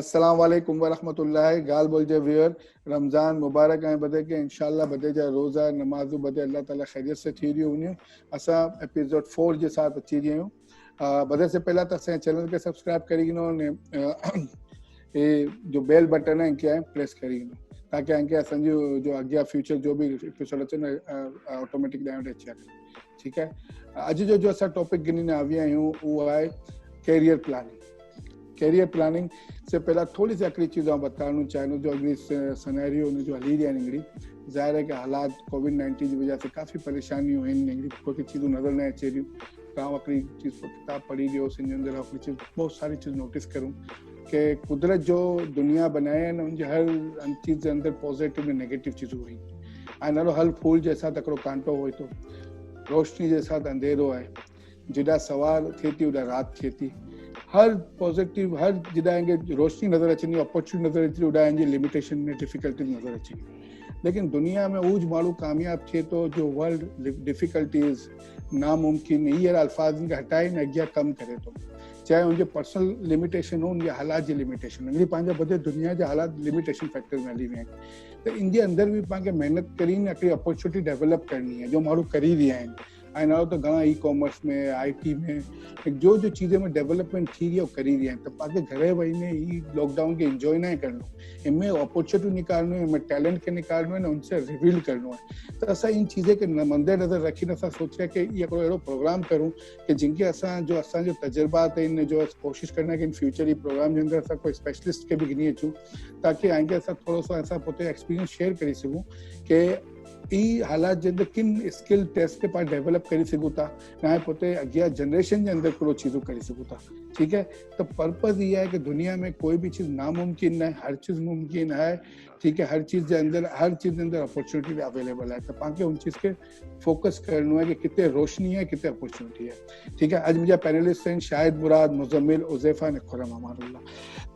अस्सलाम वालेकुम वरहमतुल्लाहि गाल बोल जे व्यूअर रमज़ान मुबारक है बदे के इंशाल्लाह बदे जा रोज़ा नमाज़ू बदे अल्लाह ताला खैरियत से थी रही हुई असा एपिसोड 4 जे साथ अची रही हूँ बदे से पहला तो असें चैनल के सब्सक्राइब करी ने ये जो बेल बटन है इनके प्रेस करी ताकि इनके असंजो जो अॻियां फ्यूचर जो भी एपिसोड अचे न ऑटोमेटिक ॾाढे अचा ठीक है। अॼु जो असां टॉपिक गिनी आया आहियूं उहो आहे कैरियर प्लानिंग। कैरियर प्लानिंग से पहला थोड़ी सी आखिरी चीज़ बताना चाहूँ जो अगली सनेरियो जो हली रही है ज़ाहिर है कि हालात कोविड-19 की वजह से काफ़ी परेशानियों हैं कोई चीज़ों नज़र न अचे रही आखिरी चीज़ किताब पढ़ी रही अंदर आखिरी चीज़ बहुत सारी चीज़ नोटिस करूँ कि कुदरत जो दुनिया बनाए हैं उनके हर चीज़ के अंदर पॉजिटिव और नेगेटिव चीज़ों हुई नालो हल फूल जैसा तकड़ो कांटो हो तो रोशनी जैसा अंधेरो है जिदा सवार थे थी उदा रात थे थी हर पॉजिटिव हर जिदा रोशनी नजर अचे अपॉर्चुनिटी नजर अचे उड़ा लिमिटेशन में डिफिकल्टीज नजर अचे लेकिन दुनिया में उज माण्हू कामयाब थे तो जो वर्ल्ड डिफिकल्टीज नामुमकिन ये अल्फाज के हटाए न अॻियां कम करे तो चाहे उनके पर्सनल लिमिटेशन हो उनके हालात की लिमिटेशन हो पंहिंजा बदे दुनिया के हालात लिमिटेशन फैक्टर में हली वें तो इनके अंदर भी पाके मेहनत करी हिकिड़ी अपॉर्चुनिटी डेवलप करनी है जो माण्हू करी रहा आहिनि नालो तो घना ई कॉमर्स में IT में जो जो चीज़ें में डेवलपमेंट थी रही है वो करी रही है तो पाके घरे वही ने ही लॉकडाउन के एंजॉय ना करना इनमें अपॉर्चुनिटी निकालना है इनमें टैलेंट के निकालना है ना उनसे रिवील करना है तो असा इन चीज़ें के मद्दे नज़र रखी असा सोचा कि ये अड़ो प्रोग्राम करूँ कि जिनके असा जो तजर्बात है जो कोशिश करना है कि इन फ्यूचर ये प्रोग्राम के अंदर असा कोई स्पेशलिस्ट के भी गिनी अचूँ ताकि आगे असा थोड़ा सा असा पोते एक्सपीरियंस शेयर करी सकूँ कि ई हालात जे अंदर किन स्किल टेस्ट के पास डेवलप करी सघूं था ना पोते अॻियां जनरेशन के अंदर कहिड़ो चीज़ों करी सघूं था ठीक है। तो पर्पज़ ये है कि दुनिया में कोई भी चीज़ नामुमकिन है हर चीज़ मुमकिन है ठीक है। हर चीज़ के अंदर अपॉर्चुनिटी अवेलेबल है तो पाके उन चीज़ के फोकस करना है कि कितने रोशनी है कितने अपॉर्चुनिटी है ठीक है। आज मुझे पैनलिस्ट हैं शाहिद मुराद मुजम्मिल उज़ैफा ने खुरम अमानुल्लाह।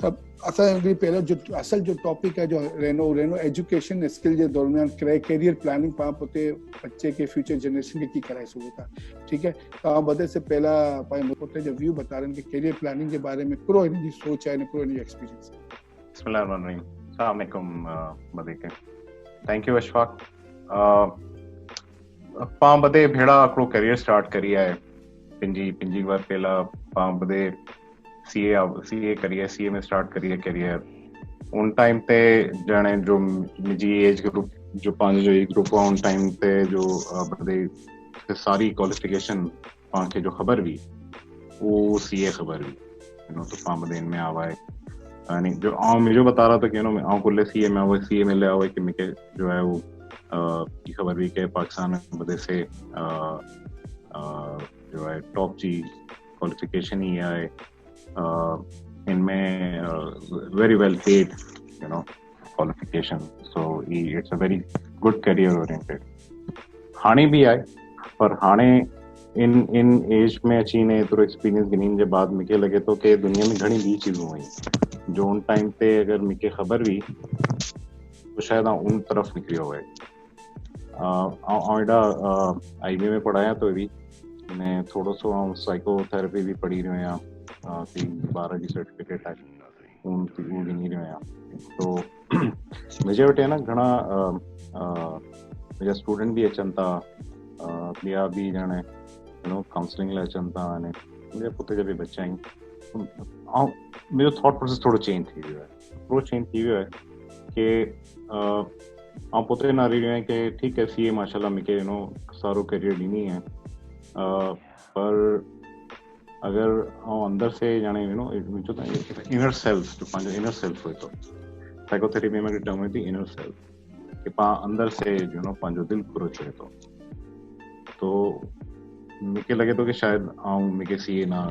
तब असा पहले जो असल जो टॉपिक है जो रेनो एजुकेशन स्किल के दरमियान कैरियर प्लानिंग पा पोते बच्चे के फ्यूचर जनरेशन के की कराए सघूं था ठीक है। तो बदे से पहला पोते जो व्यू बता रहे हैं कि कैरियर प्लानिंग के बारे में करो इनकी सोच है करो इनकी एक्सपीरियंस है। बिस्मिल्लाहिर्रहमानिर्रहीम अस्सलाम वालेकुम बदे के थैंक यू अशफाक पा बदे भेड़ा आकड़ो कैरियर स्टार्ट करी है पिंजी बार पहला पा बदे सीए करिए सीए में स्टार्ट करिए कैरियर उन टाइम पे जाने जो मुझी एज ग्रुप जो पांच जो एक ग्रुप हुआ उन टाइम पे जो बदे सारी क्वालिफिकेशन पांच जो खबर भी वो सीए खबर भी तो पा बदे इनमें आवा है यानी जो मुझे बता रहा था कि कुल्ले सीए में वो सीए में ले आवा कि मुझे जो है वो की खबर भी के पाकिस्तान में बदे से जो है टॉप जी क्वालिफिकेशन ही है इनमें very well paid qualification so it's a very good career oriented हाणे भी आए पर हाणे इन एज में अची ने एतिरो एक्सपीरियंस गिनी जे बाद मूंखे लगे तो कि दुनिया में घणी ॿी चीज़ूं हुई जो उन टाइम पे अगर मूंखे ख़बर हुई तो शायद उन तरफ निकरी हुए एडा IB में पढ़ाया तो भी मैं थोड़ो सो साइकोथेरेपी भी पढ़ी रही आहियां 12 की सर्टिफिकेट है उन गिनी रही आहियां तो मुझे वटि है ना घणा मुझा स्टूडेंट भी अचनि था ॿिया भी ॼणे काउंसलिंग लाइ अचनि था अने मुंहिंजे पुट जा भी बच्चा आहिनि ऐं मुंहिंजो थॉट प्रोसेस थोड़ो चेंज थी वियो आहे कि ऐं पुट नारी रहियो आहियां कि ठीकु है सीए माशाल्लाह मूंखे सारो करियर ॾिनी है पर अगर अंदर से जाने इनर सेल्फ जो पांचो इनर सेल्फ हो तो साइकोथेरेपी में टर्म है इनर सेल्फ कि पा अंदर से पांचो दिल खुरो चे तो मूंखे लगे तो कि शायद मूंखे सीए ना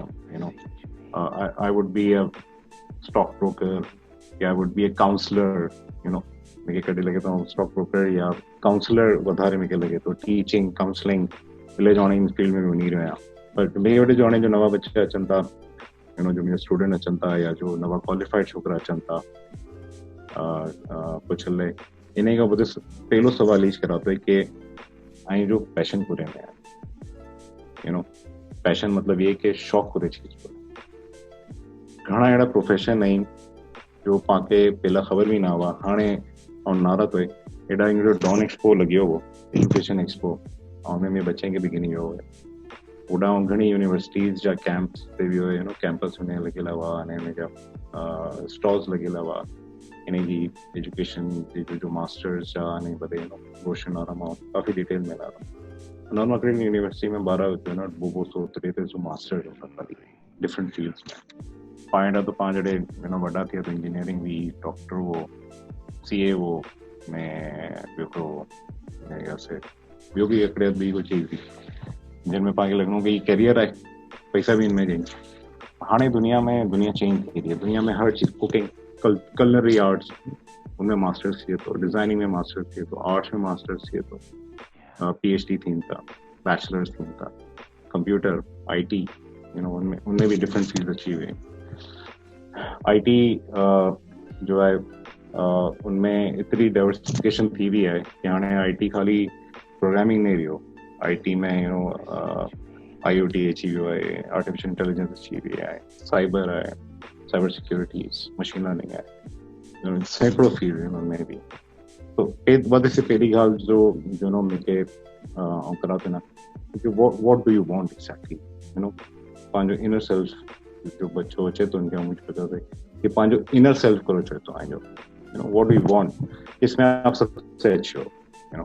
I would be a stock broker या I would be a counsellor मूंखे कॾहिं लगे तो स्टॉक ब्रोकर या काउंसलर वधारे मूंखे लगे तो टीचिंग काउंसलिंग विलेज ऑनिंग फील्ड में भी वञी रहियो आहियां पर मेरे वटि जो हाणे जो नवा बच्चा अचनि था जो मुंहिंजा स्टूडेंट अचनि था या जो नवा क्वालिफाइड छोकिरा अचनि था पुछल इन खां पोइ पहलो सवाल ई करातो है कि आई जो पैशन पूरे में है पैशन मतलब ये कि शौक़ पूरे चीज़ पर घणा अहिड़ा प्रोफेशन आहिनि जो पाके पहला खबर भी ना हुआ हाणे और नारा तो एडा इंग्लिश डॉन एक्सपो लगियो वो एजुकेशन एक्सपो और में बच्चे के बिगिनिंग हो ओडा घणी यूनिवर्सिटीज़ जा कैंप्स पे भी हुए कैंपस में लॻियल हुआ अने हिन जा स्टॉल्स लॻियल हुआ इन जी एजुकेशन जो मास्टर्स जा अने बधे रोशन वारा मां काफ़ी डिटेल में ला नॉर्मल क्रेडिट यूनिवर्सिटी में 12 वो 103 जो मास्टर्स होता खाली डिफरेंट फील्ड्स में पाइंडा तो पांच जड़े वॾा थिया तो इंजीनियरिंग भी डॉक्टर वो सीए वो में ॿियो भी हिकिड़े ॿी को चीज़ थी जिनमें पाके लॻणो कि करियर है पैसा भी इनमें ॾियनि हाणे दुनिया चेंज थी रही है दुनिया में हर चीज़ कुकिंग कलनरी आर्ट्स उनमें मास्टर्स थिए तो डिज़ाइनिंग में मास्टर्स थिए तो आर्ट्स में मास्टर्स थिए तो PhD थियनि था बैचलर्स थियनि था कंप्यूटर IT उनमें भी डिफरेंट फील्ड अची हुई IT जो है उनमें इतनी डाइवर्सिफिकेशन थी हुई है कि हाणे IT खाली प्रोग्रामिंग नहीं रहियो IT में IoT अची वियो आहे आर्टिफिशियल इंटेलिजेंस अची वई आहे साइबर आहे साइबर सिक्योरिटीज़ मशीन लर्निंग आहे सैकड़ों फील्ड उनमें भी तो वधि से पहिरीं ॻाल्हि जो मूंखे करा थो न कि what do you want exactly पंहिंजो इनर सेल्फ जो बच्चो अचे तो उनके मुझे पता है कि पांचो इनर सेल्फ करो चाहे तो आएंगे व्हाट डू यू वांट किसमें आप सबसे अच्छे हो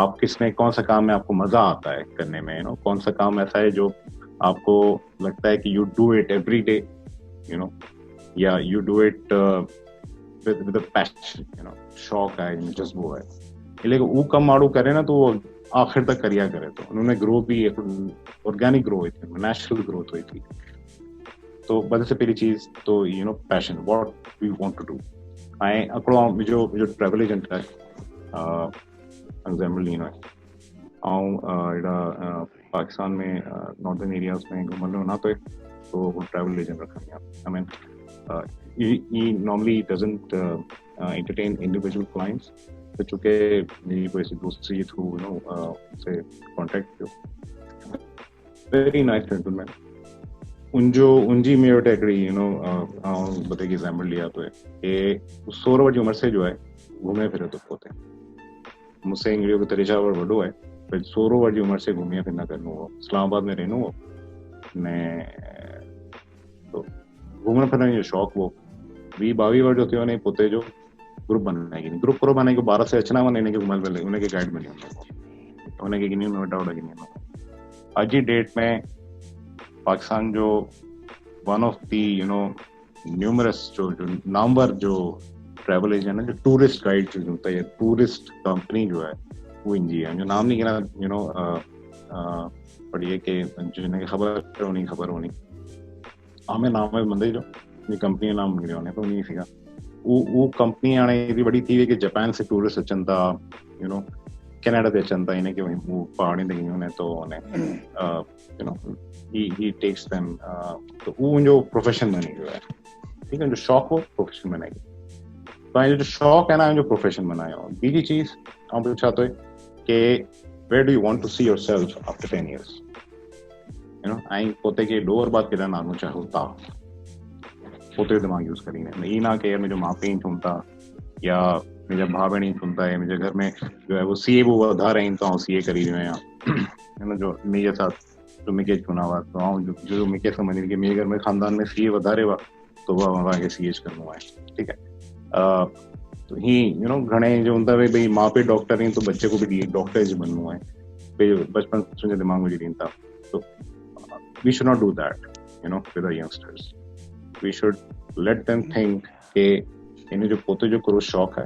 आप किसमें कौन सा काम में आपको मजा आता है करने में कौन सा काम ऐसा है जो आपको लगता है कि you do it every day या you do it with passion शौक है जज्बो है लेकिन वो कम माड़ू करे ना तो वो आखिर तक करिया करे तो उन्होंने ग्रो भी ऑर्गेनिक ग्रो हुई थी नेचुरल ग्रोथ हुई थी तो बदल से पहली चीज तो passion what we want to do ऐं हिकिड़ो मुंहिंजो ट्रैवल एजेंट आहे एग्जाम्पल ॾींदो आहे अहिड़ा पाकिस्तान में नॉर्दर्न एरियाज़ में घुमण वञा थो तो वो ट्रैवल एजेंट रखंदी आहे I mean he normally doesn't entertain individual clients तो चूंकि मेरी कोई सी दोस्ती थ्रू से कॉन्टेक्ट किया वेरी नाइस जेंटलमैन उनजी में वटि हिकिड़ी बते एग्जाम्पल लिया तो कि 16 वर्ष जी उम्र से जो है घूमे फिरे तो पोते मुझसे इंग्लियो के तरीका वॾो है पर 16 वर्ष जी उम्र से घूमिया फिरना करनो हो इस्लामाबाद में रहनो हो ने तो घूमण फिरण जो शौक़ वो 22 वर्ष जो थियो ने पोते जो ग्रुप बनाएगी ग्रुप करो बनाएगी 12 से अचना वन इनके घुमल मिले उनके गाइड मिली उनके गिनी नोटा उड़ा गिनी आज की डेट में पाकिस्तान जो वन ऑफ दी न्यूमरस जो नामवर जो ट्रैवल एजेंट है जो टूरिस्ट गाइड जो होता है टूरिस्ट कंपनी जो है वो इनजी है जो नाम नहीं कहना पढ़िए कि जिन्हें खबर होनी हमें नाम है बंदे जो कंपनी नाम मिले होने तो नहीं सीगा वो कंपनी हाणे एॾी वॾी थी वई कि जापान से टूरिस्ट अचनि था कनाडा ते अचनि था इनके वो पहाड़ी ते उन्हें तो he takes them तो वो मुंहिंजो प्रोफेशन बनी वियो आहे ठीक है जो शौक़ हो प्रोफेशन बनाई तो जो शौक़ है ना जो प्रोफेशन बनायो बीजी चीज ऐं पुछा तो कि where do you want to see yourself after 10 years ऐं पोते खे डोर बात केॾा नानो चाहो था पोते दिमाग यूज करींदे ई ना कि मुंहिंजो माउ पीउ चवनि था या मुंहिंजा भाउ भेण चवनि था मुंहिंजे घर में जो है वो सीए वो वधारे आहिनि तो सीए करी वियो आहियां जो मेरे साथ जो मूंखे चुना हुआ तो जो मूंखे समझ कि मेरे घर में खानदान में सीए वधारे हुआ तो वह तव्हांखे सीए करनो आहे ठीक है तो ही घणे जो हूंदा भाई माउ पीउ डॉक्टर आहिनि तो बच्चे को भी डॉक्टर ज बननो है बचपन तुंहिंजे दिमाग में विझी था तो we should not do that with our youngsters we should let them think कि इन्हें जो पोते जो करो शौक़ है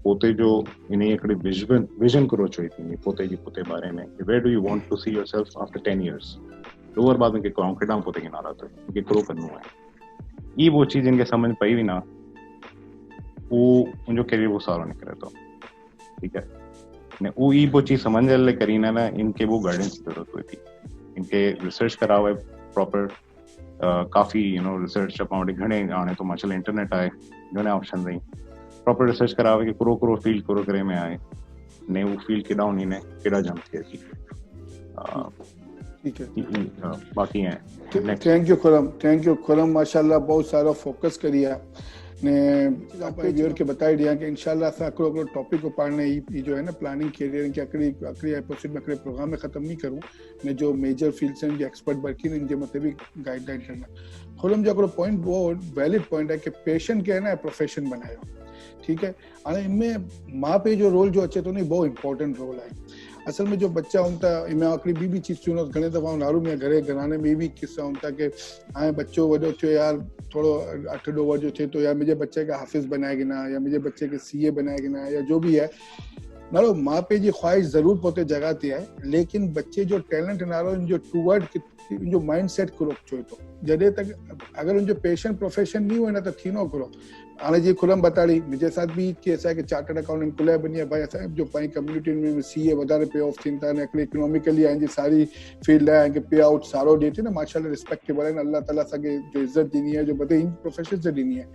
पोते जो इन्हें एक विजन करो चाहिए पोते बारे में where do you want to see yourself after 10 years दो बाद में कॉन्फिडेंस पोते के नारा तो कि करो करनो है ये वो चीज इनके समझ पाई भी ना वो उनजो करियर वो सारो निकले तो ठीक है ने वो चीज समझने ले करी ना इनके वो गाइडेंस की जरूरत हुई थी इनके रिसर्च करा हुआ है प्रॉपर काफ़ी रिसर्च अपने घणे आने तो माशाल्लाह इंटरनेट आए घणे ऑप्शन रही प्रॉपर रिसर्च करा हुआ है कि करो फील्ड करो करे में आए ने वो फील्ड केड़ा उन्हीं ने केड़ा जम थी ठीक है बाकी हैं थैंक यू खुरम माशाल्लाह बहुत सारा फोकस करिया ने आपके व्यूअर के बताई दिया कि इंशाल्लाह असां हिकिड़ो टॉपिक को पाण ई जो है न प्लानिंग कैरियर के हिकिड़ी एपिसोड में हिकिड़े प्रोग्राम में ख़त्म नहीं करूं ने जो मेजर फील्ड्स आहिनि, जो एक्सपर्ट वर्किंग इनके मथे भी गाइडलाइन करना। खुलम जो हिकिड़ो पॉइंट वो वैलिड पॉइंट है कि पैशन खे न प्रोफेशन बनायो, ठीक है। हाणे इनमें माउ पीउ जो रोल जो अचे थो न, बहुत इंपॉर्टेंट रोल आहे। असल में जो बच्चा हूं था इनमें आखिरी भी चीज सुनो घणे दफ़ा नारू में घराने में भी किस्सा हूं था कि हाणे बच्चो वॾो थियो यार, थोड़ो 8-9 जो थे तो यार मुझे बच्चे के हाफिज बनाए कि ना, या मुझे बच्चे के सीए बनाए कि ना, या जो भी है नारो माँ पे जी ख्वाहिश जरूर पोते जगह ते है, लेकिन बच्चे जो टैलेंट नारो इन जो टूवर्ड जो माइंड सेट करो चो तो जॾहिं तक अगर उनजो पैशन प्रोफेशन नहीं हुए ना तो थी न करो। हाणे जी खुलम बताड़ी मुझे साथ भी केस है कि चार्टर्ड अकाउंटेंट खुले बनी है भाई, असां जो पाई कम्युनिटी में सीए वधारे पे ऑफ थिन था, इकोनॉमिकली आहिनि सारी फील्ड है कि पे आउट सारो ॾिए थी न, माशाल्लाह रिस्पेक्टेबल है, अल्लाह ताला असांखे जो इज्जत ॾिनी है, जो बदे इन प्रोफेशन से ॾिनी है।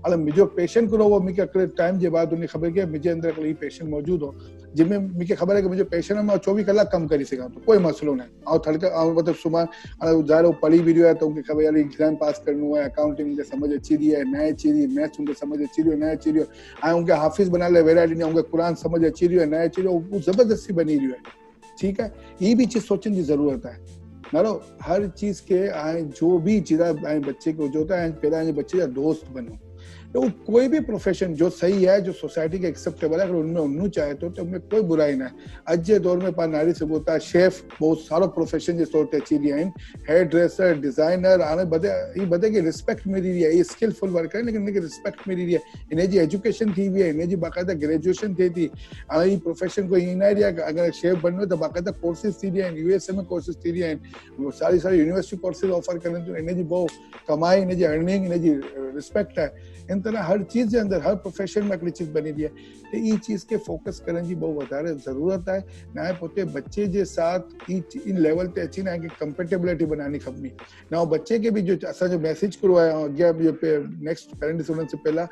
हाणे मुझे पैशन करो वो मूंखे हिकिड़े टाइम के बाद उन्हें खबर कि मुझे अंदर हिकिड़ी पैशन मौजूद हो, जिनमें मूंखे ख़बर है कि मुझे पैशन में 24 कलाक कम करी सघां तो कोई मसलो ना है। थड़क मतलब सुबह ज़ाहिर पढ़ी भी रहियो है तो उनके खबर यार एग्जाम पास करनो है, अकाउंटिंग मुझे समझ अची रही है, न अची रही, मैथ्स उनके समझ अची रही है, न अची रही है, उनके हाफिज बना ले वेरा ॾिनी, उनके कुरान समझ अची रही है, न अची रही, वो जबरदस्ती बनी रही है, ठीक है। ये भी चीज सोचने की जरूरत है नारो, हर चीज के जो भी चीज़ बच्चे को जो होता है पहला बच्चे का दोस्त बनो। तो कोई भी प्रोफेशन जो सही है, जो सोसाइटी के एक्सेप्टेबल है, अगर उनमें उन्नू चाहे तो उनमें कोई बुराई ना है। अज के दौर में पा नारी सघो था शेफ बहुत सारो प्रोफेशन जे तौर ते अची रहिया आहिनि, हेयर ड्रेसर, डिजाइनर, हाणे बदे खे रिस्पेक्ट मिली रही है, ये स्किलफुल वर्क है लेकिन इनखे रिस्पेक्ट मिली रही है, इन जी एजुकेशन थी हुई है, इन जी बाकायदा ग्रेजुएशन थिए थी। हाणे ही प्रोफेशन कोई ईअं न आहे अगर शेफ बननो तो बाकायदा कोर्सेज थी रहिया आहिनि, यूएसए में कोर्सेज थी रहिया आहिनि, सारी सारी यूनिवर्सिटी कोर्सेज ऑफर करनि थियूं, इन जी बहुत कमाई, इन जी अर्निंग, इन जी रिस्पेक्ट है। इन तरह हर चीज के अंदर हर प्रोफेशन में हिकिड़ी चीज बनी रही है, तो ये चीज के फोकस करने की बहुत वधारे जरूरत है। ना पोते बच्चे के साथ इन लेवल ते अची ना कि कंपेटेबिलिटी बनानी खपनी ना, बच्चे के भी जो असा जो मैसेज करो है अगे नेक्स्ट पेरेंट्स उन्हनि से पहला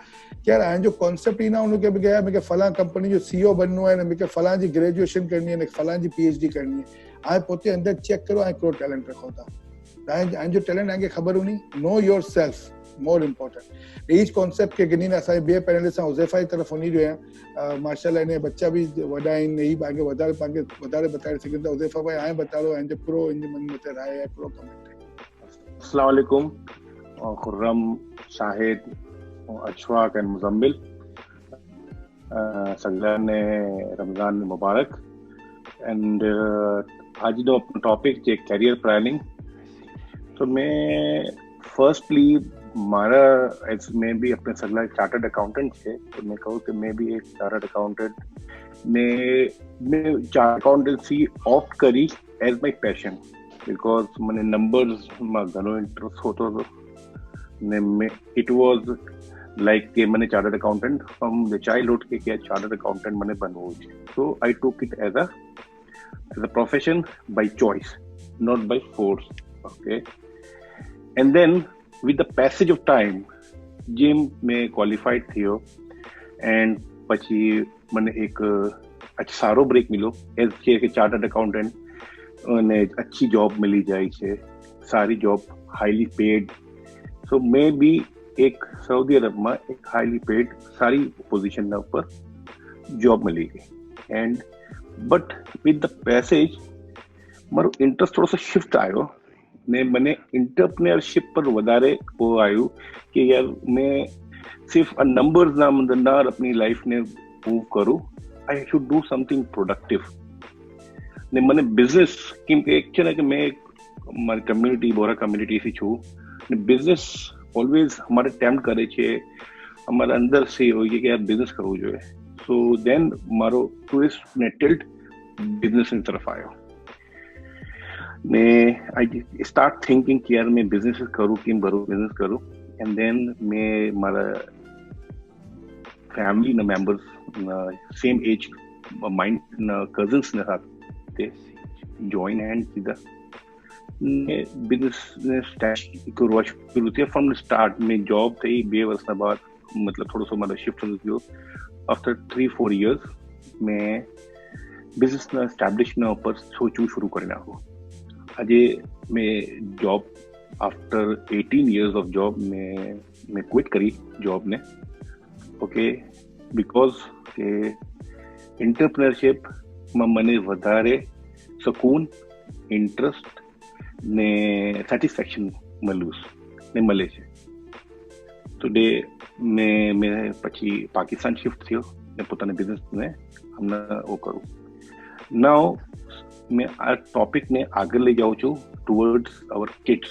क्या यार जो कॉन्सेप्ट ही ना उनके भी गया मैं फला कंपनी जो सीईओ बननो है, मैं फला जी ग्रेजुएशन करनी है, फला जी पीएचडी करनी है, पोते अंदर चेक करो करो टैलेंट रखो था, जो टैलेंट आगे खबर हुई, know your self more important. Each concept के गिनी असां बे पैनलिस्ट हुज़ैफा जी तरफ वञी रहियो आहियां, माशाल्लाह इन बच्चा भी वॾा आहिनि, ही आगे वधारे बताए सघनि था। हुज़ैफा भाई आए बताओ इन प्रो इन मन में ते राय है, प्रो कमेंट है। अस्सलाम वालेकुम खुर्रम, शाहिद, अशफाक एंड मुजम्मिल, सगळ्यांने रमज़ान मुबारक। एंड आज जो टॉपिक है कैरियर प्लानिंग, तो मैं फर्स्टली मारा एज मैं भी अपने सगला चार्टर्ड अकाउंटेंट है, तो मैं कहूँ कि मैं भी एक चार्टर्ड अकाउंटेंट मैं चार्टर्ड अकाउंटेंसी ऑप्ट करी एज माय पैशन, बिकॉज मैंने नंबर्स में घणो इंटरेस्ट होतो तो ने इट वाज लाइक कि मैंने chartered accountant from the childhood के क्या चार्टर्ड अकाउंटेंट मैंने बनवो है, so I took it as a profession by choice, not by force, okay. And then with the passage of time जिम में क्वालिफाइड थियो एंड पची मैंने एक अच्छा सारो ब्रेक मिलो एज के चार्टर्ड अकाउंटेंट ने अच्छी जॉब मिली जाए छे, सारी जॉब हाईली पेड, सो मैं भी एक सऊदी अरब में एक हाईली पेड सारी पोजीशन ना ऊपर जॉब मिली गई। And but with the passage मारो इंटरेस्ट थोड़ा सा शिफ्ट आयो ने मैंने इंटरप्रेन्योरशिप पर वधारे वो आयु कि यार मैं सिर्फ नंबर्स ना अपनी लाइफ ने मूव करूं, I should do something productive ने मैंने बिजनेस कि एक है कि मैं हमारी कम्युनिटी बोरा कम्युनिटी से छू ने बिजनेस ऑलवेज हमारे टेम्प्ट करे छे, हमारे अंदर से हो कि यार बिजनेस करવું જોઈએ, सो देन मारो टूरिस्ट ने टिल्ट बिजनेस की तरफ आयो ने आई स्टार्ट थिंकिंग कि यार मैं बिजनेस करूँ कि बिजनेस करूँ। एंड देन मैं मारा फैमिली न मेंबर्स सेम एज माइंड न कजिन्स ने साथ थे जॉइन हैंड सीधा बिजनेस स्टार्ट शुरू थी फ्रॉम द स्टार्ट में जॉब थी 2 वर्ष बाद मतलब थोड़ा सा मारा शिफ्ट थियो। आफ्टर 3-4 इयर्स में बिजनेस न एस्टेब्लिश न ऊपर सोचू शुरू करना हो। अजय मैं job after 18 years of job में મેં ક્વિટ કરી જોબને, ઓકે, બીકોઝ કે એન્ટરપ્રેન્યોરશિપમાં મને વધારે શકૂન, ઇન્ટરેસ્ટ ને સેટિસ્ફેક્શન મળે છે. ટુડે મેં પછી પાકિસ્તાન શિફ્ટ થયો ને પોતાના બિઝનેસને હમણાં કરું. નાઉ મેં આ ટોપિકને આગળ લઈ જાઉં છું towards our kids.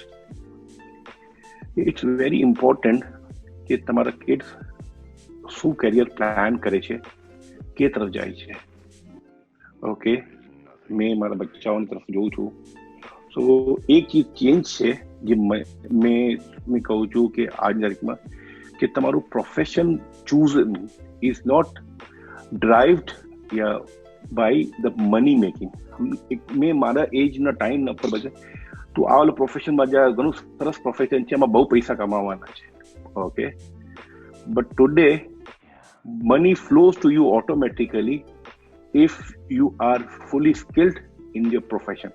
It's very important કે તમારા કિડ્સ શું કેરિયર પ્લાન કરે છે, કે તરફ જાય છે. ઓકે, મેં મારા બચ્ચાઓની તરફ જોઉં છું. સો એક ચીજ ચેન્જ છે જે મેં કહું છું કે આજની તારીખમાં કે તમારું profession choose is not drived યા બાય ધ મની મેકિંગ. મેં મારા એજના ટાઈમ પર બચે તું આ વાળું પ્રોફેશનમાં જ્યાં ઘણું સરસ પ્રોફેશન છે, એમાં બહુ પૈસા કમાવાના છે. Okay, but today money flows to you automatically if you are fully skilled in your profession.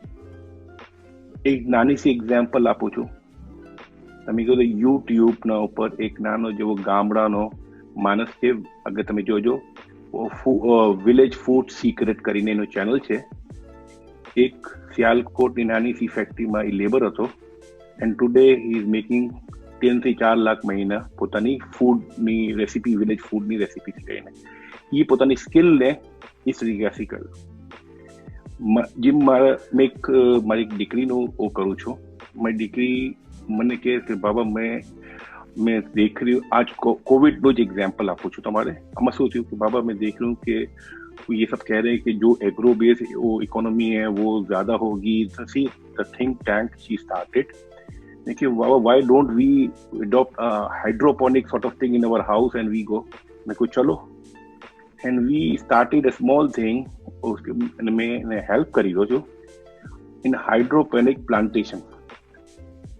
એક નાની સી એક્ઝામ્પલ આપું છું. તમે કહો તો યુટ્યુબના ઉપર એક નાનો જેવો ગામડાનો માણસ છે, અગર તમે જોજો વિલેજ ફૂડ સિક્રેટ કરીને એનો ચેનલ છે. એક સિયાલકોટની નાની સી ફેક્ટરીમાં એ લેબર હતો and today he is making 3 થી 4 લાખ મહિના પોતાની ફૂડની રેસીપી, વિલેજ ફૂડની રેસીપી શીખીને. એ પોતાની સ્કિલને એ તરીકે શીખ્યું. જેમ મેં મારી દીકરીનું કરું છું. મારી દીકરી મને કહે કે બાબા મેં દેખ રહી हूँ, आज कोविड જ एग्जाम्पल આપું છું તમારે. આમાં શું થયું कि बाबा मैं देख रही हूँ कि ये सब कह रहे हैं कि जो एग्रो बेस वो इकोनॉमी है वो ज्यादा होगी. See the think tank she started कि why don't we adopt a hydroponic sort of thing in our house and we go. मैं को चलो and we started a small thing. मैं हेल्प करी हो जो in hydroponic plantation.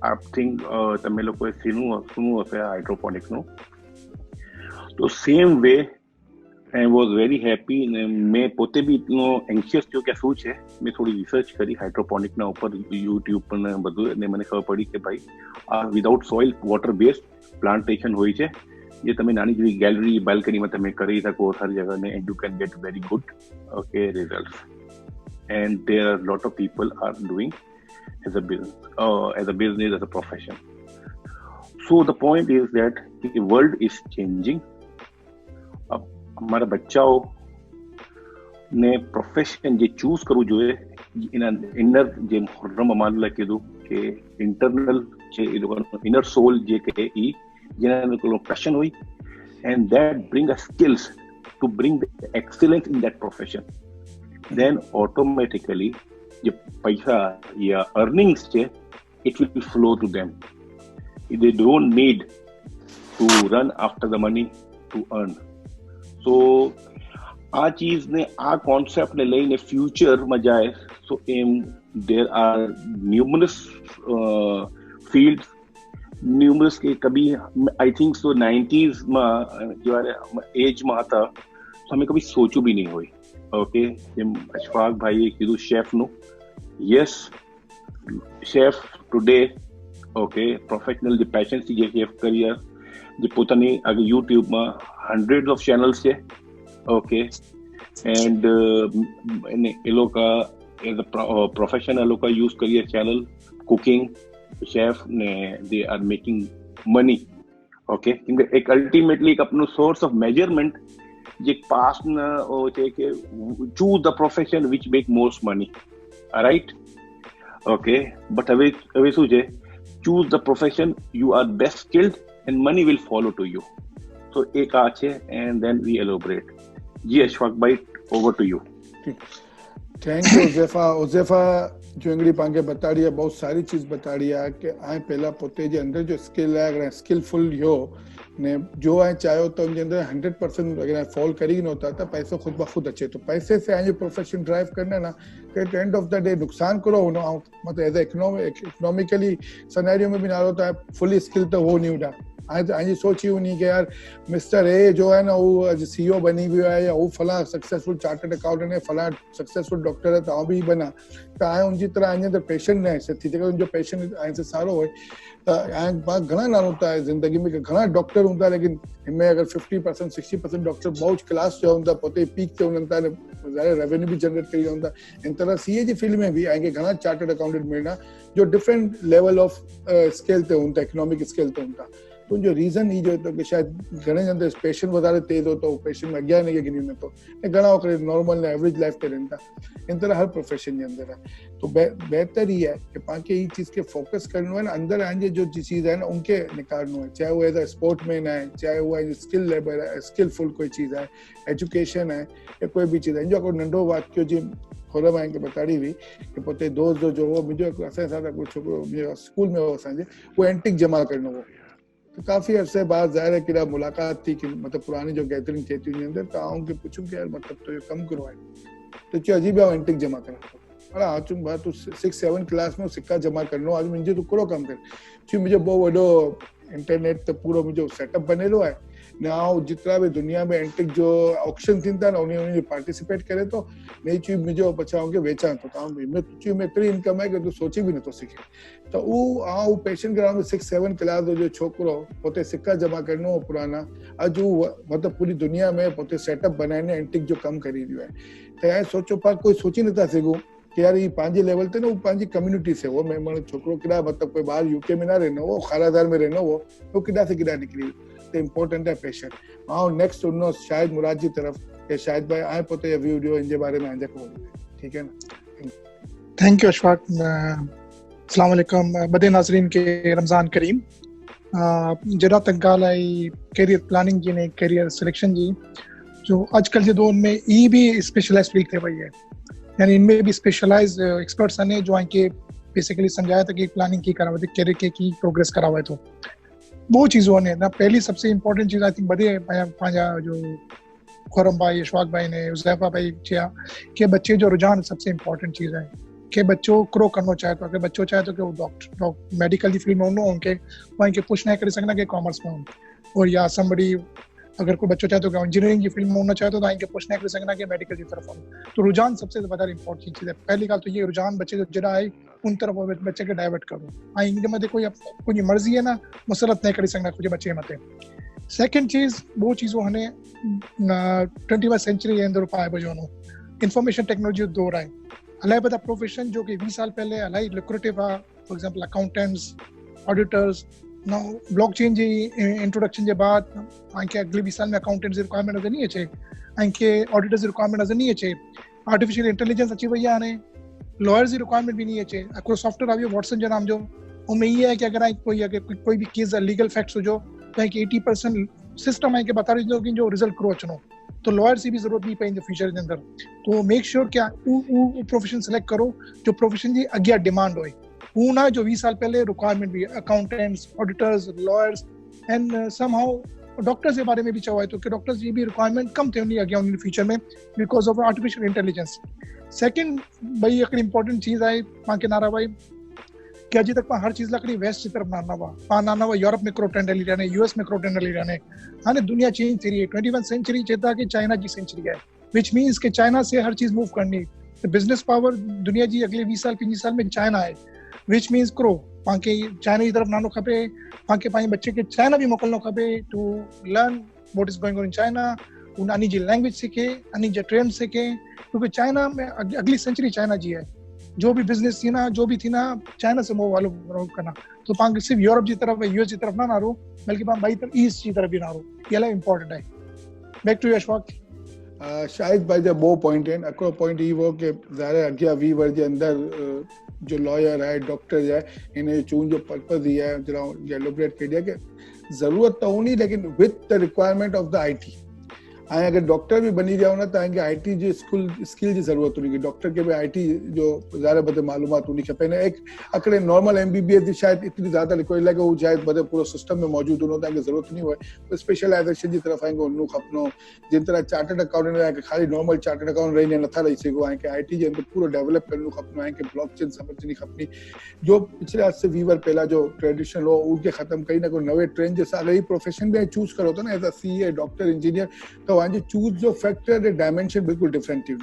आप think તમે લોકોએ સુનું હશે હાઇડ્રોપોનિક્સનું. તો same way I was very happy. ને મેં પોતે બી એટલો એન્શિયસ થયો કે શું છે. મેં થોડી રિસર્ચ કરી હાઇડ્રોપોનિકના ઉપર યુટ્યુબ પર ને બધું, અને મને ખબર પડી કે ભાઈ આ without soil water based plantation હોય છે, જે તમે નાની જેવી ગેલેરી બાલ્કનીમાં તમે કરી શકો હર જગ્યાને and you can get very good result. And there are lot of people are doing as a business, as a profession. So the point is that the world is changing. हमारा बच्चाओं ने profession જે choose કરવું જોઈએ એના inner જે રમ માનલા કીધું કે internal છે એ લોકોનો ઇનર સોલ જે કહે એ જેના લોકોનો પેશન હોય and that bring us skills to bring the excellence in that profession. Then automatically જે પૈસા યા earnings છે it will flow to them. They don't need to run after the money to earn. So આ ચીજને આ કોન્સેપ્ટને લઈને ફ્યુચરમાં જાય so there are numerous fields, numerous કે કભી I think so 90s માં જ્યારે એજમાં હતા તો અમે કભી સોચ્યું બી નહીં હોય. ઓકે, જેમ અશફાક ભાઈએ કીધું શેફનું, yes chef today okay professional જે પેશન્સથી જે શેફ કરિયર જે પોતાની આગળ યુટ્યુબમાં હન્ડ્રેડ ઓફ ચેનલ્સ છે. ઓકે, એન્ડ એ લોકો એઝ અ પ્રોફેશન એ લોકો યુઝ કરીએ ચેનલ કુકિંગ શેફ ને they are making money. Okay, કેમ કે એક અલ્ટિમેટલી એક આપનું સોર્સ ઓફ મેજરમેન્ટ જે પાસ્ટના છે કે choose the profession which make most money. Right? Okay, but હવે શું છે, choose the profession you are best skilled and money will follow to you. So એક આ છે and then we elaborate. જી અશફાક ભાઈ, over to you. Thank you Huzefa Jongdi પાંગે બતાડી બહુ સારી ચીજ બતાડી કે આ પહેલા પોતે જે અંદર જો સ્કિલ સ્કિલફુલ हो ने जो आ चाहो तो उनके अंदर 100% अगर फॉल कर ही नहीं होता था पैसा खुद ब खुद अच्छे. तो पैसे से आज प्रोफेशन ड्राइव करना ना कि एंड ऑफ द डे नुकसान करो हो मतलब एज इकोनॉमिकली सिनेरियो में भी ना होता है फुली स्किल तो वो नहीं उड़ा हाणे सोची वञी कि यार मिस्टर ए जो है ना वो अॼु CEO बनी वियो आहे या वो फलां सक्सेसफुल चार्टर्ड अकाउंटेंट है, फलां सक्सेसफुल डॉक्टर है, तो भी बना त हाणे उनजी तरह अञा त पेशेंट न आहे थी, जेकर उनजो पेशेंट हाणे से सारो हुए त हाणे घणा माण्हू हूंदा आहे ज़िंदगी में, घणा डॉक्टर हूंदा, लेकिन हिनमें अगर 50% 60% डॉक्टर बहुत क्लास जो हूंदा, पोइ पीक ते हुननि था ज़ाहिर रेवेन्यू भी जनरेट करी हूंदा। इन तरह CA जी फील्ड में भी आगे घणा चार्टर्ड अकाउंटेंट मिलना जो डिफरेंट लेवल ऑफ स्केल ते हूंदा, इकोनॉमिक स्केल ते हूंदा। तो उनजो रीज़न ई जो तो कि शायद घणे हंधि पेशेंट वधारे तेज़ हो तो पेशेंट में अॻियां हिनखे गिनी नथो ऐं घणा ओकरे नॉर्मल ने एवरेज लाइफ ते रहनि था। इन तरह हर प्रोफेशन जे अंदरि आहे। तो बेहतर ही है कि पाण खे ई चीज़ के फोकस करणो है ना, अंदर आने जो चीज़ है ना उनके निकालनो है, चाहे वो एज अ स्पोर्टमैन है, चाहे वो एज स्किल लेबर है, स्किलफुल कोई चीज़ है, एजुकेशन है या कोई भी चीज़ है। जो कोई नंढो वाक्य जी खुरम आहिनि कि बताड़ी हुई कि पोते दोस्त जो हो मुंहिंजो असांजे साथ कोई छोकिरो स्कूल में हो असांजे, वो एंटिक जमा करणो हो, तो काफ़ी अरसे बाद ज़ाहिर है कि मुलाकात थी कि मतलब पुरानी जो गैदरिंग थिए थी उनजे अंदर, तो आऊं कि पुछूं कि यार मतलब तो ये कम करो है, तो चयो अजीब आहे एंटिक जमा करणु। अरे हाँ चुम भाई तू 6-7 क्लास में सिक्का जमा करनो आज मुझे तो करो कम कर चुम मुझे बहुत वडो इंटरनेट ते पूरो मुझे सेटअप बनेलो है ना, जितना भी दुनिया में एंटिक जो ऑक्शन थींदा ना उन्हें पार्टिसिपेट करे तो नहीं चुम मुझे बचाओ के बेचा तो ताऊ में चुम एतरी इनकम है कि तू सोची भी न तो सीखे। तो वो पेशेंट ग्राउंड में 6-7 क्लास जो छोकरो पोते सिक्का जमा करनो पुराना अज मतलब पूरी दुनिया में पोते सेटअप बनाने एंटिक जो कम करी दियो है। तो यार सोचो पर कोई सोची नथा सघूं कि यार ये पांजे लेवल ते ना वो पांजी कम्युनिटी से वो मैं मानो छोकरो किड़ा मतलब कोई बाहर यूके में ना रहनो वो खारादार में रहनो वो किड़ा से किड़ा निकली तो इम्पोर्टेंट है पेशेंट। हाँ नेक्स्ट उन्नो शायद मुराद जी तरफ या शायद भाई आए पोते ये वीडियो इनके बारे में आंजा को, ठीक है ना। Thank you Ashfaq. अस्सलाम वालेकुम बदे नाज़रीन के रमज़ान करीम। जरा तक गाल आई कैरियर प्लानिंग जी ने कैरियर सिलेक्शन जी जो आजकल जे दौर में ई भी स्पेशलाइज फील्ड थे वही है, यानी इनमें भी स्पेशलाइज एक्सपर्ट्स आने जो आके बेसिकली समझाया था कि प्लानिंग की करा हुआ कैरियर के की प्रोग्रेस करा हुआ है। तो वो चीज़ों ने ना पहली सबसे इम्पोर्टेंट चीज़ आई थिंक बदे पांजा जो खुरम भाई अशफाक भाई ने उज़ैफा भाई किया कि बच्चे जो रुझान सबसे इम्पोर्टेंट चीज़ है कि बच्चों क्रो करना चाहे तो अगर बच्चों चाहे तो कि वो डॉक्टर मेडिकल की फील्ड में हो उनके वहीं के पुश नहीं कर सकना कि कॉमर्स में हो, और या समबड़ी अगर कोई बच्चों चाहे तो इंजीनियरिंग की फील्ड में होना चाहे तो इनके पुश नहीं कर सकना कि मेडिकल की तरफ हो। तो रुझान सबसे ज़्यादा इंपॉर्टेंट चीज़ है। पहली बात तो ये रुझान बच्चे जो जरा है उन तरफ बच्चे के डाइवर्ट करो, हाँ इनके मत कोई मर्जी है ना मुसरत नहीं कर सकना कुछ बच्चे मत। सेकेंड चीज़ वो चीज़ों हमें 21वीं सेंचुरी के अंदर पाए बजो इंफॉर्मेशन टेक्नोलॉजी दौर है अलाई बदा प्रोफेशन जो कि 20 साल पहले अलाई लुक्रेटिव है, for example accountants auditors. Now blockchain जी इंट्रोडक्शन के बाद आंके अगले 20 साल में अकाउंटेंट्स रिक्वायरमेंट नजर नहीं अचे, आंके ऑडिटर्स रिक्वायरमेंट नजर नहीं अचे, आर्टिफिशियल इंटेलिजेंस अची वही है, लॉयर्स की रिक्वायरमेंट भी नहीं अचे। कोई सॉफ्टवेयर आयो वॉटसन जो नाम जो उनमें ये है कि अगर कोई भी केस लीगल फैक्ट्स हो जो तो 80% सिस्टम है कि बता रही कि जो रिजल्ट करो अचनो, तो लॉयर्स की भी जरूरत नहीं पई इन फ्यूचर के अंदर। तो मेक श्योर क्या वो प्रोफेशन सेलेक्ट करो जो प्रोफेशन की अगे डिमांड होए, वो ना जो 20 साल पहले रिक्वायरमेंट भी accountants auditors lawyers and somehow doctors के बारे में भी चवाए तो कि डॉक्टर्स की भी रिक्वायरमेंट कम थे उनकी अगे उन फ्यूचर में because of artificial intelligence. Second भाई एक इंपॉर्टेंट चीज है वहाँ के नारा भाई कि अभी तक हर चीज लकड़ी वेस्ट की तरफ नाना हुआ यूरोप में क्रो ट्रेंड हली रहने, यूएस में क्रो ट्रेंड हली रहने। हाँ दुनिया चेंज थी रही है, 21वीं सेंचुरी चेता कि चाइना की सेंचुरी है, विच मीन्स कि चाइना से हर चीज मूव करनी। तो बिजनेस पावर दुनिया की अगले 20 साल 25 साल में चाइना है, which means crow Pakke China की तरफ नानो खपे, पाके पाए बच्चे के चाइना भी मोकलनो खपे to learn what is going on in China, उन अनी जी लैंग्वेज सीखे, अनी जे ट्रेंड सीखे, क्योंकि चाइना में अगली सेंचुरी चाइना जी है। जो भी बिजनेस थी ना जो भी थी ना चाइना से मूव वालो करना, तो पांग सिर्फ यूरोप की तरफ यूएस की तरफ ना रो बल्कि पांग भाई तरफ ईस्ट की तरफ भी ना रो, ये ला इंपॉर्टेंट है। Back to Ashfaq. शायद भाई जब वो पॉइंट है अको पॉइंट ये वो कि ज़ाहिर अॻियां 20 वर्ष के अंदर जो लॉयर है डॉक्टर है इन चून जो पर्पज ही है जरा एलोबरेट कर दिया कि ज़रूरत तो होनी लेकिन with the requirement of the IT. ऐं अगरि डॉक्टर बि बनी रहिया न त तव्हांखे IT जी स्किल जी ज़रूरत हूंदी, डॉक्टर खे बि IT जो ज़ाहिर बदे मालूमात होनी खपे। एक अकड़े नॉर्मल MBBS जी शायदि इतनी ज़्यादा रिक्वायर लगे, वो शायद बदे पूरो सिस्टम में मौजूद होनो, तव्हांखे ज़रूरत नहीं हुए तो स्पेशलाइजेशन जी तरफ़ तव्हांखे वञणो खपनो। जिन तरह चार्टर्ड अकाउंटेंट आहे खाली नॉर्मल चार्टर्ड अकाउंट रही नथा रही सघो, ऐं IT जे अंदरि पूरो डेवलप करणो खपनो, ऐं ब्लॉकचेन समझणी खपनी। जो पिछले आज से 20 वर्ष पहला जो ट्रेडिशनल हो उनके खत्म कई ना, कोई नवे ट्रेंड जैसा अगर प्रोफेशन में चूज करो तो ना as a CA doctor engineer, तो वहाँ चूज जो फैक्टर डायमेंशन बिल्कुल डिफरेंट थी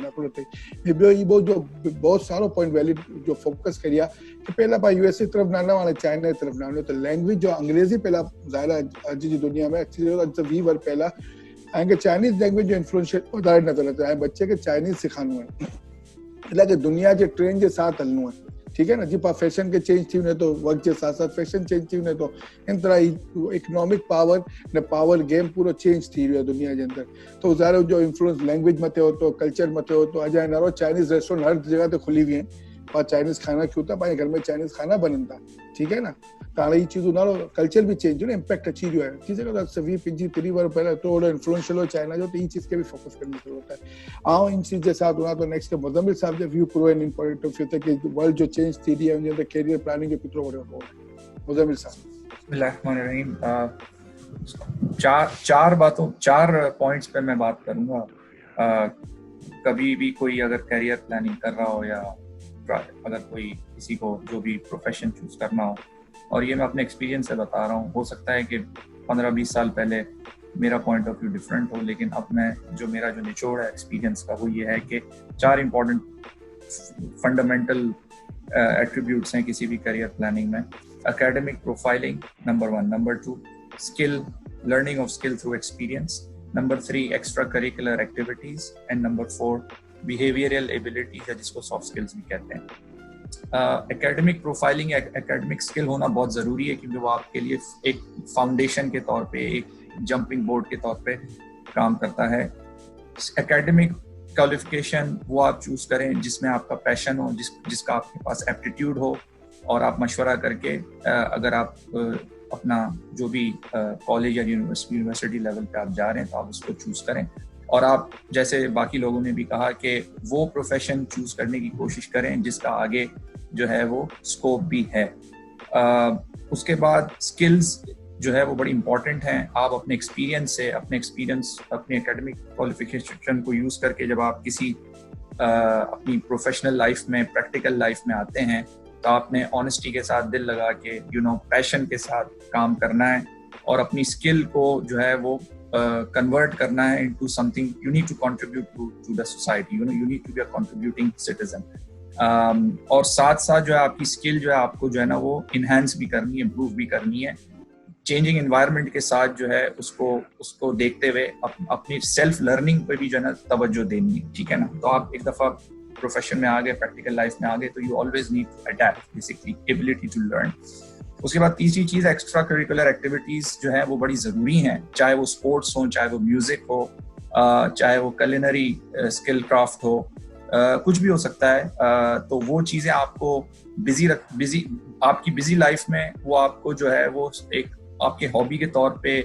वो जो बहुत सारो पॉइंट वैलिड जो फोकस करिया कि पहला पा USA तरफ ना वाला चाइना तरफ ना, तो लैंग्वेज जो अंग्रेजी पहला ज़ाहिर अॼु जी दुनिया में एक्चुअली 20 वर्ष पहला ऐं चाइनीज़ लैंग्वेज जो इन्फ्लुएंशियल वधारे नज़र अचे, ऐं बच्चे खे चाइनीज़ सिखानो है, એટલે કે दुनिया के ट्रेंड के साथ हलनो है। ठीक है ना जी, पर फैशन के चेंज थी वञे तो वक्त के साथ साथ फैशन चेंज थी वञे तो इन तरह इकोनॉमिक पावर ने पावर गेम पूरो चेंज थी वियो दुनिया के अंदर। तो ज़ाहिर जो इन्फ्लुएंस लैंग्वेज मथे हो तो कल्चर मथे हो तो अॼु नारो चाइनीज़ रेस्टोरेंट हर जगह ते खुली हुई आहिनि, पर चाइनीज़ खाना क्यों था, पंहिंजे घर में चाइनीज़ खाना बननि था। ठीक है ना, तो हाणे ये चीज़ नारो कल्चर भी चेंज हो ना, इम्पैक्ट अची रहियो आहे। थी सघे थो 20-25-30 वर्ष पहले तो वॾो इन्फ्लुएंशियल हो चाइना जो, तो ये चीज़ के भी फोकस करने की जरूरत है। इन चीज़ के साथ होना तो नेक्स्ट मुज़म्मिल साहब जो व्यू पूरो इन पॉइंट ऑफ व्यू थे कि वर्ल्ड जो चेंज थी रही है उन जो कैरियर प्लानिंग जो केतिरो वॾो रोल है। मुज़म्मिल साहब। बिस्मिल्लाहिर्रहमानिर्रहीम। चार पॉइंट्स पे मैं बात करूंगा। कभी भी कोई अगर करियर प्लानिंग कर रहा हो या अगर कोई किसी को जो भी प्रोफेशन चूज करना हो, और ये मैं अपने एक्सपीरियंस से बता रहा हूँ, हो सकता है कि 15-20 साल पहले मेरा पॉइंट ऑफ व्यू डिफरेंट हो, लेकिन अब मेरा जो निचोड़ है एक्सपीरियंस का वो ये है कि 4 इंपॉर्टेंट फंडामेंटल एट्रीब्यूट्स हैं किसी भी करियर प्लानिंग में। Academic profiling number 1, number 2 skill, learning of skill through experience, number 3 extra curricular activities, and number 4 behavioural abilities या जिसको सॉफ्ट स्किल्स भी कहते हैं। एकेडमिक प्रोफाइलिंग, एकेडमिक स्किल होना बहुत ज़रूरी है क्योंकि वो आपके लिए एक फाउंडेशन के तौर पे, एक जंपिंग बोर्ड के तौर पे काम करता है। एकेडमिक क्वालिफिकेशन वो आप चूज करें जिसमें आपका पैशन हो, जिसका आपके पास एप्टीट्यूड हो, और आप मशवरा करके अगर आप अपना जो भी कॉलेज या यूनिवर्सिटी लेवल पे आप जा रहे हैं तो आप उसको चूज करें। और आप जैसे बाकी लोगों ने भी कहा कि वो प्रोफेशन चूज करने की कोशिश करें जिसका आगे जो है वो स्कोप भी है। उसके बाद स्किल्स जो है वो बड़ी इंपॉर्टेंट हैं। आप अपने एक्सपीरियंस से, अपने एकेडमिक क्वालिफिकेशन को यूज करके जब आप किसी अपनी प्रोफेशनल लाइफ में, प्रैक्टिकल लाइफ में आते हैं तो आपने ऑनेस्टी के साथ, दिल लगा के, पैशन के साथ काम करना है और अपनी स्किल को जो है वो कन्वर्ट करना है into something you need to contribute to the society, you need to be a contributing citizen. और साथ साथ जो है आपकी स्किल जो है आपको जो है ना वो इनहेंस भी करनी है, इम्प्रूव भी करनी है। चेंजिंग एनवायरनमेंट के साथ जो है उसको देखते हुए अपनी सेल्फ लर्निंग पे भी जो है ना तवज्जो देनी है। ठीक है ना, तो आप एक दफा प्रोफेशन में आ गए, प्रैक्टिकल लाइफ में आ गए, तो you always need to adapt, basically ability to learn. उसके बाद तीसरी चीज एक्स्ट्रा करिकुलर एक्टिविटीज जो है वो बड़ी जरूरी हैं, चाहे वो स्पोर्ट्स हो, चाहे वो म्यूजिक हो, चाहे वो कुलिनरी स्किल क्राफ्ट हो, कुछ भी हो सकता है। तो वो चीजें आपको आपकी बिजी लाइफ में वो आपको जो है वो एक आपके हॉबी के तौर पे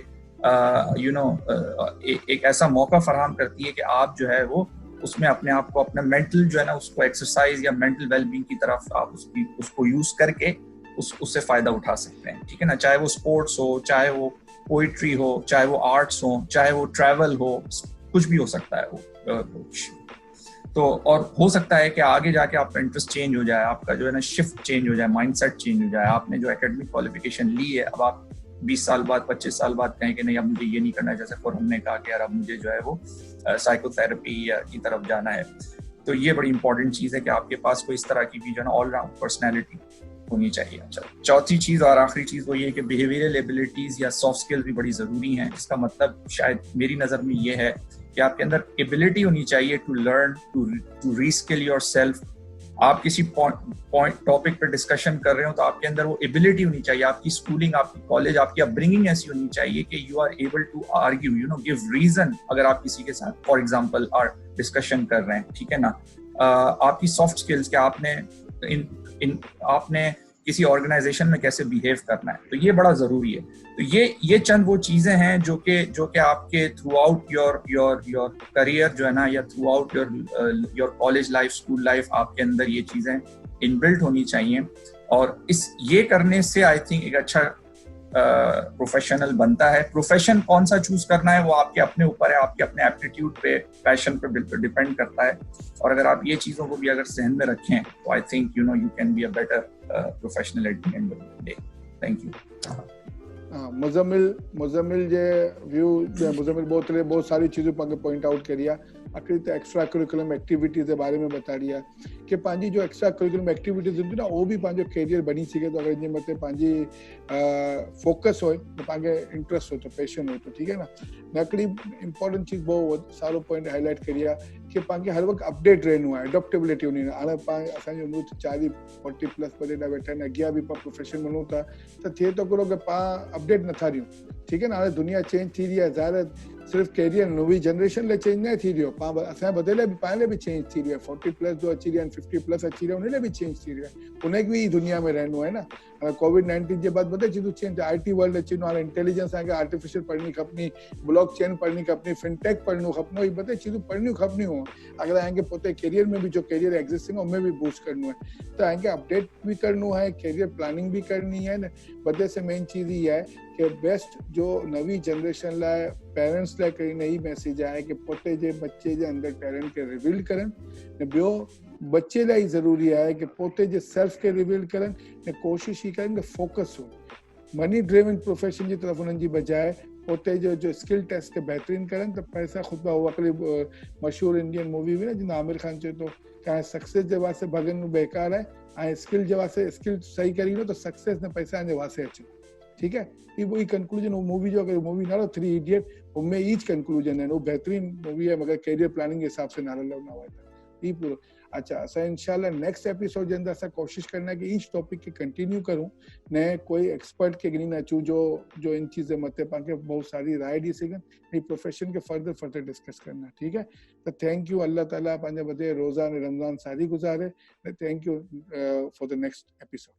एक ऐसा मौका फराहम करती है कि आप जो है वो उसमें अपने आप को, अपना मेंटल जो है ना उसको एक्सरसाइज या मेंटल वेलबींग की तरफ आप उसको यूज करके उससे फायदा उठा सकते हैं। ठीक है ना, चाहे वो स्पोर्ट्स हो, चाहे वो पोइट्री हो, चाहे वो आर्ट्स हो, चाहे वो ट्रैवल हो, कुछ भी हो सकता है वो। तो और हो सकता है कि आगे जाके आपका इंटरेस्ट चेंज हो जाए, आपका जो है ना शिफ्ट चेंज हो जाए, माइंडसेट चेंज हो जाए। आपने जो एकेडमिक क्वालिफिकेशन ली है, अब आप 20 साल बाद, 25 साल बाद कहें कि नहीं अब मुझे ये नहीं करना है, जैसे और हमने कहा कि यार अब मुझे जो है वो साइकोथेरेपी की तरफ जाना है। तो ये बड़ी इंपॉर्टेंट चीज़ है कि आपके पास कोई इस तरह की भी जो है ना ऑल राउंड पर्सनैलिटी होनी चाहिए। अच्छा, चौथी चीज़ और आखिरी चीज़ वो ये है कि बिहेवियरल एबिलिटीज़ या सॉफ्ट स्किल्स भी बड़ी ज़रूरी हैं, जिसका मतलब शायद मेरी नज़र में ये है कि आपके अंदर एबिलिटी होनी चाहिए to learn, to reskill yourself. आप किसी टॉपिक पे डिस्कशन कर रहे हो तो आपके अंदर वो एबिलिटी होनी चाहिए, आपकी स्कूलिंग, आपकी कॉलेज, आपकी अपब्रिंगिंग ऐसी होनी चाहिए कि you are able to argue, give reason अगर आप किसी के साथ फॉर एग्जांपल डिस्कशन कर रहे हैं। ठीक है ना, आपकी सॉफ्ट स्किल्स, कि आपने किसी ऑर्गेनाइजेशन में कैसे बिहेव करना है, तो ये बड़ा जरूरी है। तो ये चंद वो चीजें हैं जो कि आपके थ्रू आउट योर करियर जो है ना, या through out your college life, school life, आपके अंदर ये चीजें इनबिल्ट होनी चाहिए। और ये करने से आई थिंक एक अच्छा प्रोफेशनल बनता है। प्रोफेशन कौन सा चूज करना है वो आपके अपने ऊपर है, आपके अपने एप्टीट्यूड पे, पैशन पे डिपेंड करता है। और अगर आप ये चीजों को भी अगर जहन में रखें तो I think you can be a better professional at the end of the day. Thank you. Muzammil J view Muzammil बहुत सारी चीज़ों पर पॉइंट आउट करिया। आखिर तो एक्स्ट्रा करिकुलम एक्टिविटीज़ के बारे में बता दिया कि पंहिंजी जो एक्स्ट्रा करिकुलम एक्टिविटीज़ हूंदी ना वो भी पंहिंजो कैरियर बनी सके तो अगर इन मथे पंहिंजी फोकस हो तो पाके इंटरेस्ट हो तो पैशन हो तो ठीक है ना। हिकिड़ी इम्पोर्टेंट चीज़ बहुत सारो पॉइंट हाईलाइट करिया कि पाके हर वक्त अपडेट रहनो है, एडॉप्टेबिलिटी होनी है। हाणे असांजो उम्र 40+ बदे वेठा आहिनि, अॻियां भी प्रोफेशन वञूं था तो थिए तो करो कि अपडेट नथा रहियूं, ठीक है ना। हाणे दुनिया चेंज थी रही है, ज़ाहिर सिर्फ कैरियर नवी जनरेशन ले चेंज न थी रहियो, असां बदले भी पाण भी चेंज थी रही है। 40+ जो अची रहिया आहिनि, 50+ अची रहिया, उन भी चेंज थी रहिया है। उनखे भी दुनिया में रहनो है ना। कोविड-19 के बाद बदे चीज़ूं चेंज, IT वर्ल्ड अची वियो हाणे, इंटेलिजेंस असांखे आर्टिफिशियल पढ़नी खपनी, ब्लॉकचेन पढ़नी खपनी, फिनटेक पढ़नो खपनो, ये बदे चीज़ूं पढ़नियूं खपनियूं। अगर असांखे पोते कैरियर में भी जो कैरियर एग्जिस्टिंग है उनमें भी बूस्ट करनो है तो असांखे अपडेट भी करनो है, कैरियर प्लानिंग भी करनी है न। बदे से मेन चीज़ ये है कि बेस्ट जो नवी जनरेशन लाइ पेरेंट्स लाइ कई नई मैसेज है कि पोते जे बच्चे जे अंदर टैलेंट के रिवील करन न। ॿियो बच्चे लाइ ज़रूरी है कि पोते जे सेल्फ के रिवील करन न, कोशिश ही करन कि फोकस हो मनी ड्रिवन प्रोफेशन की तरफ उन्हनि जी बजाय पोते जो स्किल टेस्ट के बेहतरीन करन तो पैसा खुद ब वो हिकिड़ी मशहूर इंडियन मूवी हुई न जिन आमिर खान चए तो कि सक्सेस जे वास्ते भॻन बेकार है, ऐं स्किल जे वास्ते स्किल सही करी लो तो सक्सेस न पैसा जे वास्ते अचे, ठीक है। ये वही कंक्लूजन वो मूवी जो, अगर मूवी नालो 3 इडियट, उनमें ईच कंक्लूजन है। वो बेहतरीन मूवी है मगर कैरियर प्लानिंग के हिसाब से नालो ना हुआ ये पूरो। अच्छा, असां इंशाल्लाह नेक्स्ट एपिसोड जे अंदर असां कोशिश करना है कि ईच टॉपिक के कंटिन्यू करूं, न कोई एक्सपर्ट के गिनी न अचूं जो इन चीज़ मथे पाके बहुत सारी राय दी सघन, ये प्रोफेशन के फर्दर डिस्कस करना, ठीक है। तो थैंक यू, अल्लाह ताला पंहिंजे वधे रोज़ा ने रमज़ान सारी गुज़ारे। Thank you for the next episode.